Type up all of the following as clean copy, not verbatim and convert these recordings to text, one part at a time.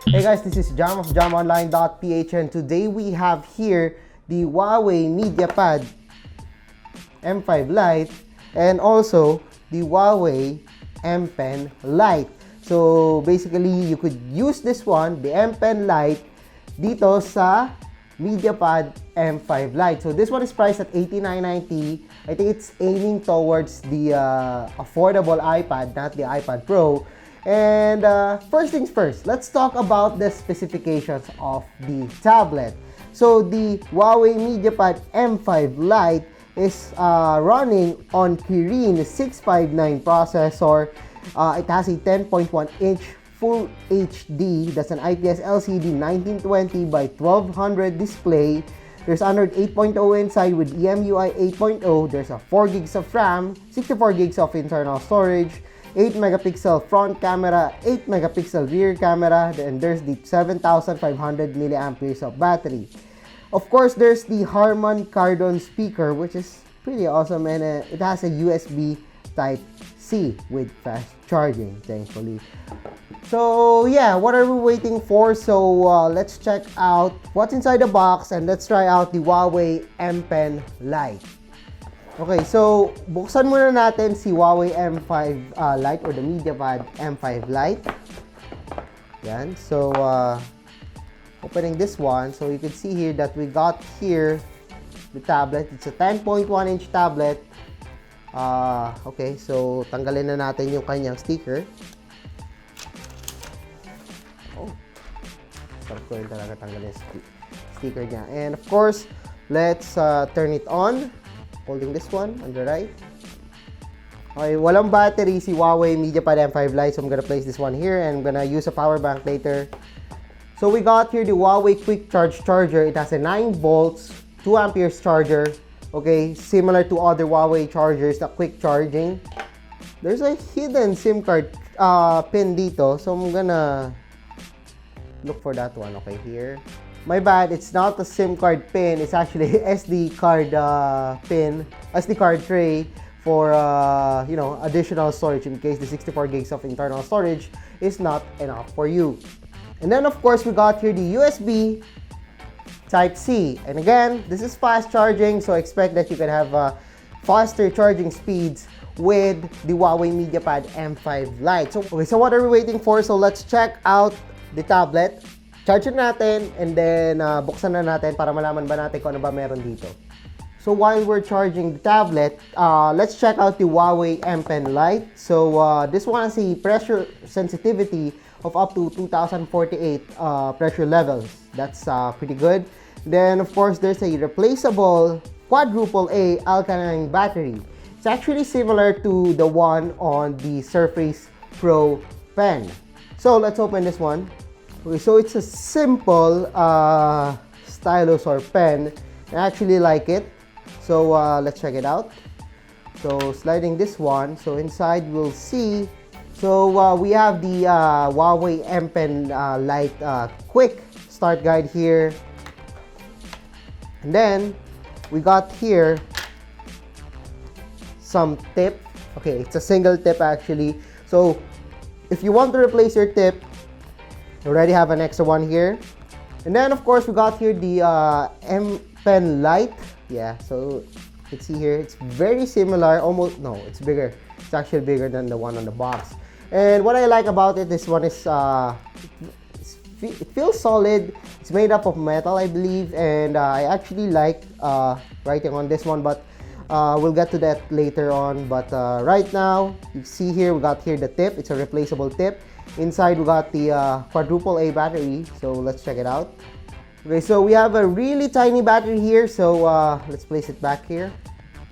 Hey guys, this is Jam of jamonline.ph, and today we have here the Huawei MediaPad M5 Lite and also the Huawei M Pen Lite. So basically, you could use this one, the M Pen Lite, dito sa MediaPad M5 Lite. So this one is priced at $89.90. I think it's aiming towards the affordable iPad, not the iPad Pro. And first things first, let's talk about the specifications of the tablet. So the Huawei MediaPad M5 Lite is running on Kirin 659 processor. It has a 10.1-inch Full HD, that's an IPS LCD 1920 by 1200 display. There's Android 8.0 inside with EMUI 8.0. There's a 4 gigs of RAM, 64 gigs of internal storage, 8 megapixel front camera, 8 megapixel rear camera, and there's the 7,500 milliamperes of battery. Of course, there's the Harman Kardon speaker, which is pretty awesome, and it has a USB Type-C with fast charging, thankfully. So yeah, what are we waiting for? So let's check out what's inside the box and let's try out the Huawei M Pen Lite. Okay, so buksan muna natin si Huawei M5 Lite or the MediaPad M5 Lite. Yan. So opening this one, so you can see here that we got here the tablet. It's a 10.1-inch tablet. Okay, so tanggalin na natin yung kanyang sticker. Oh, sarap ko rin talaga tanggalin yung sticker niya. And of course, let's turn it on. Holding this one on the right. Okay, walang battery si Huawei MediaPad M5 Lite, so I'm gonna place this one here and I'm gonna use a power bank later. So we got here the Huawei Quick Charge charger. It has a 9 volts, 2 amperes charger. Okay, similar to other Huawei chargers, the quick charging. There's a hidden SIM card pin dito, so I'm gonna look for that one. Okay, here. My bad, it's not a SIM card pin, it's actually SD card pin, SD card tray for you know, additional storage in case the 64 gigs of internal storage is not enough for you. And then of course we got here the USB Type-C, and again, this is fast charging, so expect that you can have faster charging speeds with the Huawei MediaPad M5 Lite. So, okay, so what are we waiting for? So let's check out the tablet. Charge it natin, and then buksan na natin para malaman ba natin kung ano ba meron dito. So while we're charging the tablet, let's check out the Huawei M Pen Lite. So this one has a pressure sensitivity of up to 2048 pressure levels. That's pretty good. Then of course there's a replaceable quadruple A alkaline battery. It's actually similar to the one on the Surface Pro pen. So let's open this one. Okay, so it's a simple stylus or pen. I actually like it. So let's check it out. So sliding this one, so inside we'll see. So we have the Huawei M Pen Lite quick start guide here. And then we got here some tip. Okay, it's a single tip actually. So if you want to replace your tip, you already have an extra one here. And then of course we got here the M Pen Lite. Yeah, so you can see here it's very similar, almost, no, it's bigger. It's actually bigger than the one on the box. And what I like about it, this one is it feels solid. It's made up of metal, I believe, and I actually like writing on this one, but we'll get to that later on. But right now, you see here, we got here the tip. It's a replaceable tip. Inside, we got the quadruple A battery. So let's check it out. Okay, so we have a really tiny battery here. So let's place it back here.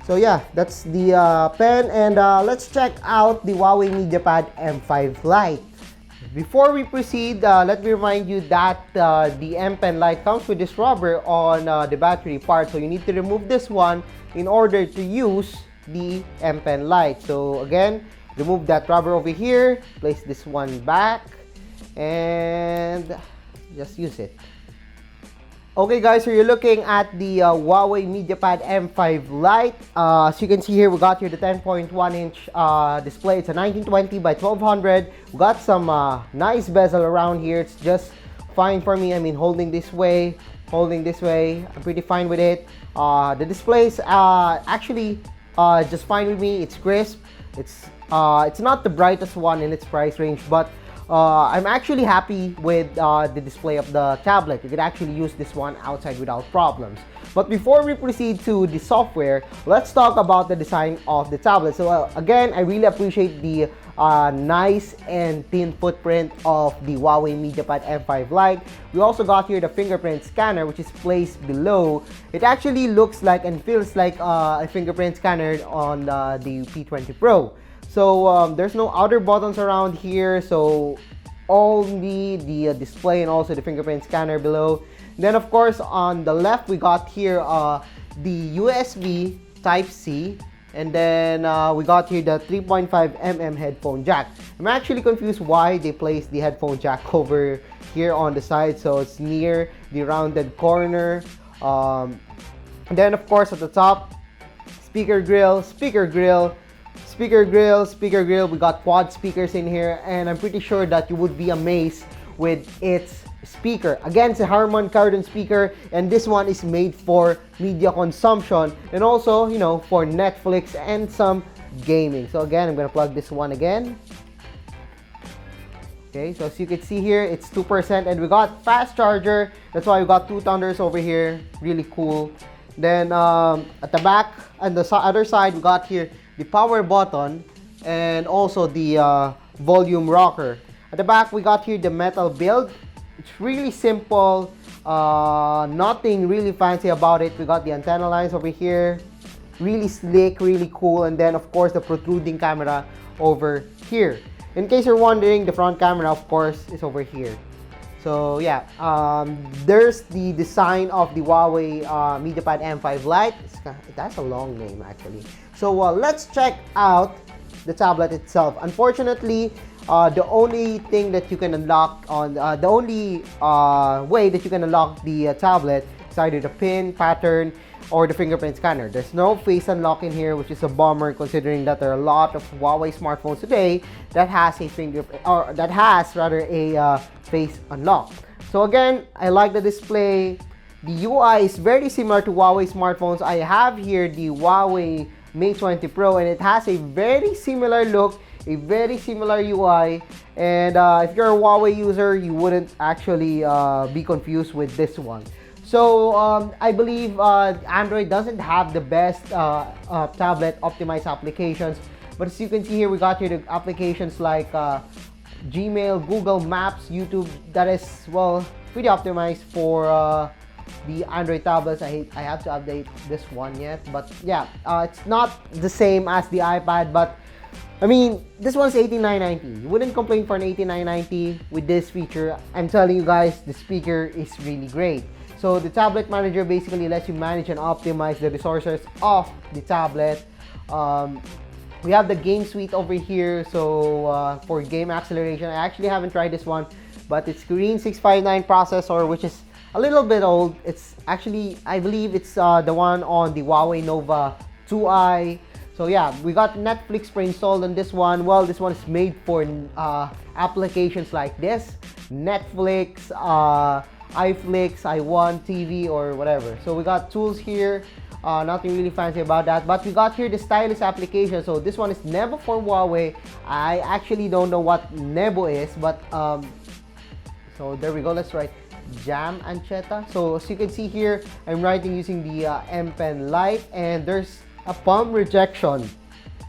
So yeah, that's the pen, and let's check out the Huawei MediaPad M5 Lite. Before we proceed, let me remind you that the M Pen Lite comes with this rubber on the battery part. So you need to remove this one in order to use the M Pen Lite. So again, remove that rubber over here, place this one back, and just use it. Okay guys, so you're looking at the Huawei MediaPad M5 Lite. As you can see here, we got here the 10.1-inch display. It's a 1920 by 1200. We got some nice bezel around here. It's just fine for me. I mean, holding this way, I'm pretty fine with it. The display's actually just fine with me. It's crisp. It's not the brightest one in its price range, but I'm actually happy with the display of the tablet. You could actually use this one outside without problems. But before we proceed to the software, let's talk about the design of the tablet. So again, I really appreciate the nice and thin footprint of the Huawei MediaPad M5 Lite. We also got here the fingerprint scanner, which is placed below. It actually looks like and feels like a fingerprint scanner on the P20 Pro. So there's no other buttons around here, so only the display and also the fingerprint scanner below. Then of course on the left we got here the USB Type-C, and then we got here the 3.5mm headphone jack. I'm actually confused why they placed the headphone jack over here on the side, so it's near the rounded corner. And then of course at the top, speaker grill. We got quad speakers in here, and I'm pretty sure that you would be amazed with its speaker. Again, it's a Harman Kardon speaker, and this one is made for media consumption and also, you know, for Netflix and some gaming. So again, I'm gonna plug this one again. Okay, so as you can see here, it's 2%, and we got fast charger. That's why we got two thunders over here. Really cool. Then at the back and the other side, we got here the power button and also the volume rocker. At the back, we got here the metal build. It's really simple, nothing really fancy about it. We got the antenna lines over here, really slick, really cool, and then of course the protruding camera over here. In case you're wondering, the front camera of course is over here. So yeah, there's the design of the Huawei MediaPad M5 Lite. It has a long name actually. So let's check out the tablet itself. Unfortunately, the only thing that you can unlock on the only way that you can unlock the tablet is either the pin pattern or the fingerprint scanner. There's no face unlock in here, which is a bummer considering that there are a lot of Huawei smartphones today that has a face unlock. So again, I like the display. The UI is very similar to Huawei smartphones. I have here the Huawei Mate 20 Pro, and it has a very similar look, a very similar UI, and if you're a Huawei user, you wouldn't actually be confused with this one. So I believe Android doesn't have the best tablet optimized applications, but as you can see here, we got here the applications like Gmail, Google Maps, YouTube, that is, well, pretty optimized for the Android tablets. I have to update this one yet, but yeah, it's not the same as the iPad, but I mean, this one's $89.90. You wouldn't complain for an $89.90 with this feature. I'm telling you guys, the speaker is really great. So the tablet manager basically lets you manage and optimize the resources of the tablet. We have the game suite over here. So for game acceleration, I actually haven't tried this one, but it's Kirin 659 processor, which is a little bit old. It's actually, I believe it's the one on the Huawei Nova 2i. So yeah, we got Netflix pre-installed on this one. Well, this one is made for applications like this, Netflix, iFlix, iOne TV, or whatever. So we got tools here, nothing really fancy about that. But we got here the stylus application. So this one is Nebo for Huawei. I actually don't know what Nebo is, but so there we go. Let's write Jam Ancheta. So as you can see here, I'm writing using the M Pen Lite, and there's a palm rejection,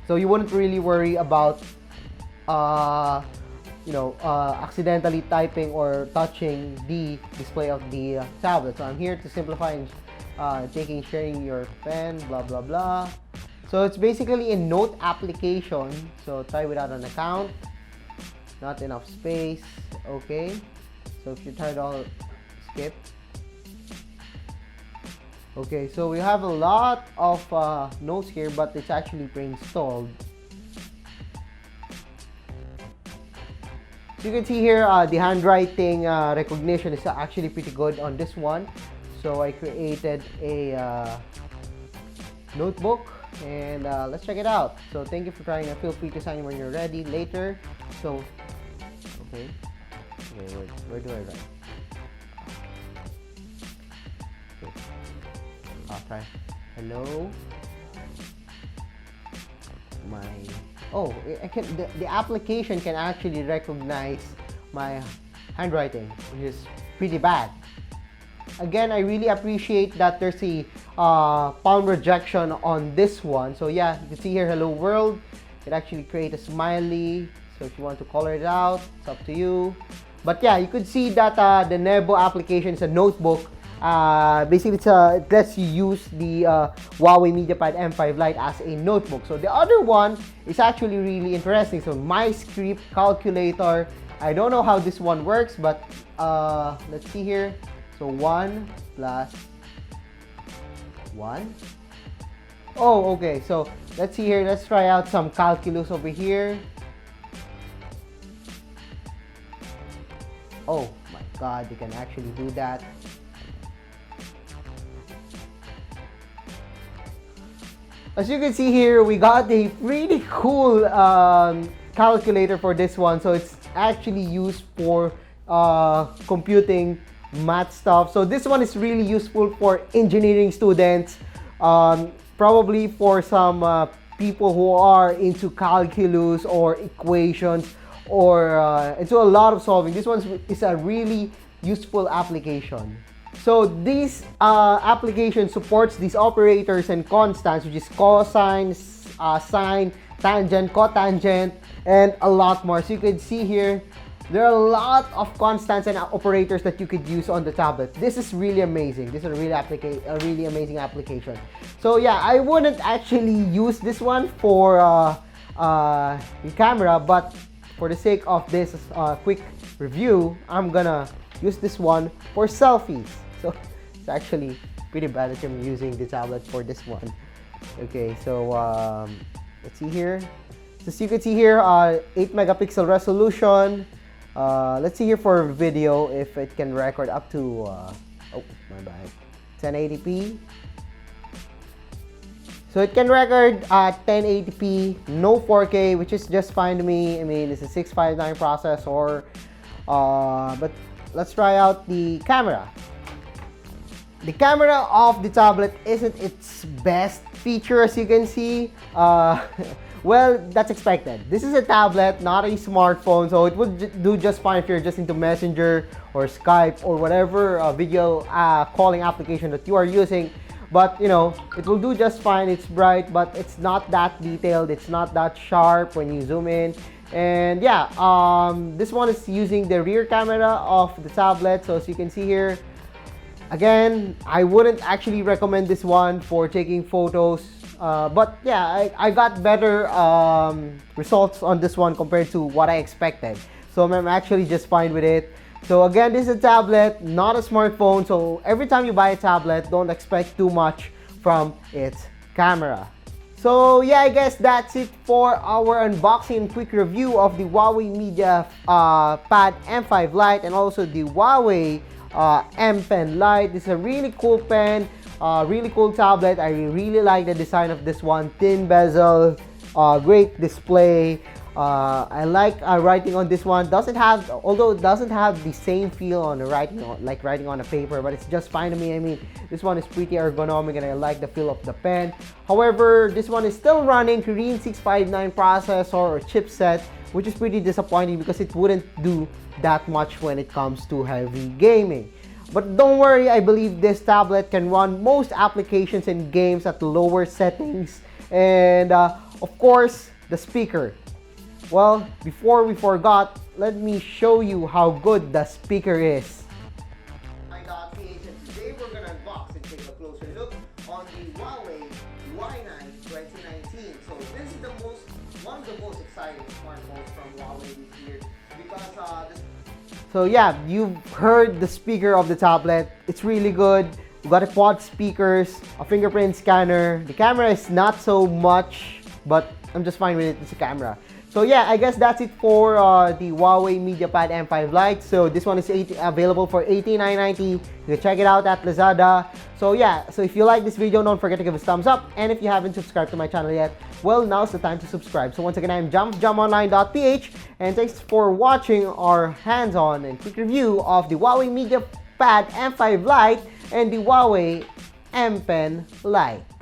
so you wouldn't really worry about accidentally typing or touching the display of the tablet. So I'm here to simplify sharing your pen, blah blah blah. So it's basically a note application. So try without an account, not enough space. Okay, so if you try to all skip. Okay, so we have a lot of notes here, but it's actually pre-installed. So you can see here, the handwriting recognition is actually pretty good on this one. So I created a notebook, and let's check it out. So thank you for trying. Feel free to sign when you're ready later. So, okay, where do I write? try. Hello. Oh, I can. The application can actually recognize my handwriting, which is pretty bad. Again, I really appreciate that there's a palm rejection on this one. So yeah, you can see here, hello world. It actually create a smiley. So if you want to color it out, it's up to you. But yeah, you could see that the Nebo application is a notebook. Basically, it lets you use the Huawei MediaPad M5 Lite as a notebook. So the other one is actually really interesting. So my script calculator. I don't know how this one works, but let's see here. So 1 plus 1. Oh, okay. So let's see here. Let's try out some calculus over here. Oh my God, you can actually do that. As you can see here, we got a pretty cool calculator for this one. So it's actually used for computing math stuff. So this one is really useful for engineering students, probably for some people who are into calculus or equations or into a lot of solving. This one is a really useful application. So this application supports these operators and constants, which is cosine, sine, tangent, cotangent, and a lot more. So you can see here, there are a lot of constants and operators that you could use on the tablet. This is really amazing. This is a really amazing application. So yeah, I wouldn't actually use this one for the camera, but for the sake of this quick review, I'm gonna use this one for selfies. So it's actually pretty bad that I'm using the tablet for this one. Okay, so let's see here. So as you can see here, 8 megapixel resolution. Let's see here for video if it can record up to, oh my bad, 1080p. So it can record at 1080p, no 4K, which is just fine to me. I mean, it's a 659 processor, but let's try out the camera. The camera of the tablet isn't its best feature, as you can see. Well, that's expected. This is a tablet, not a smartphone, so it would do just fine if you're just into Messenger or Skype or whatever video calling application that you are using. But you know, it will do just fine. It's bright, but it's not that detailed. It's not that sharp when you zoom in. And yeah, this one is using the rear camera of the tablet. So as you can see here, again, I wouldn't actually recommend this one for taking photos. But yeah, I got better results on this one compared to what I expected. So I'm actually just fine with it. So again, this is a tablet, not a smartphone. So every time you buy a tablet, don't expect too much from its camera. So yeah, I guess that's it for our unboxing and quick review of the Huawei MediaPad M5 Lite and also the Huawei M Pen Lite. This is a really cool pen, really cool tablet. I really like the design of this one. Thin bezel, great display. I like writing on this one. Although it doesn't have the same feel on the writing, like writing on a paper, but it's just fine to me. I mean, this one is pretty ergonomic and I like the feel of the pen. However, this one is still running Kirin 659 processor or chipset, which is pretty disappointing because it wouldn't do that much when it comes to heavy gaming. But don't worry, I believe this tablet can run most applications and games at lower settings. And of course, the speaker. Well, before we forgot, let me show you how good the speaker is. Today we're gonna unbox and take a closer look on the Huawei Y9 2019. So this is one of the most exciting smartphones from Huawei this year because so yeah, you've heard the speaker of the tablet. It's really good. We've got a quad speakers, a fingerprint scanner. The camera is not so much, but I'm just fine with it. It's a camera. So yeah, I guess that's it for the Huawei MediaPad M5 Lite. So this one is available for $18,990. You can check it out at Lazada. So yeah, so if you like this video, don't forget to give us a thumbs up. And if you haven't subscribed to my channel yet, well, now's the time to subscribe. So once again, I'm jumonline.ph, and thanks for watching our hands-on and quick review of the Huawei MediaPad M5 Lite and the Huawei M Pen Lite.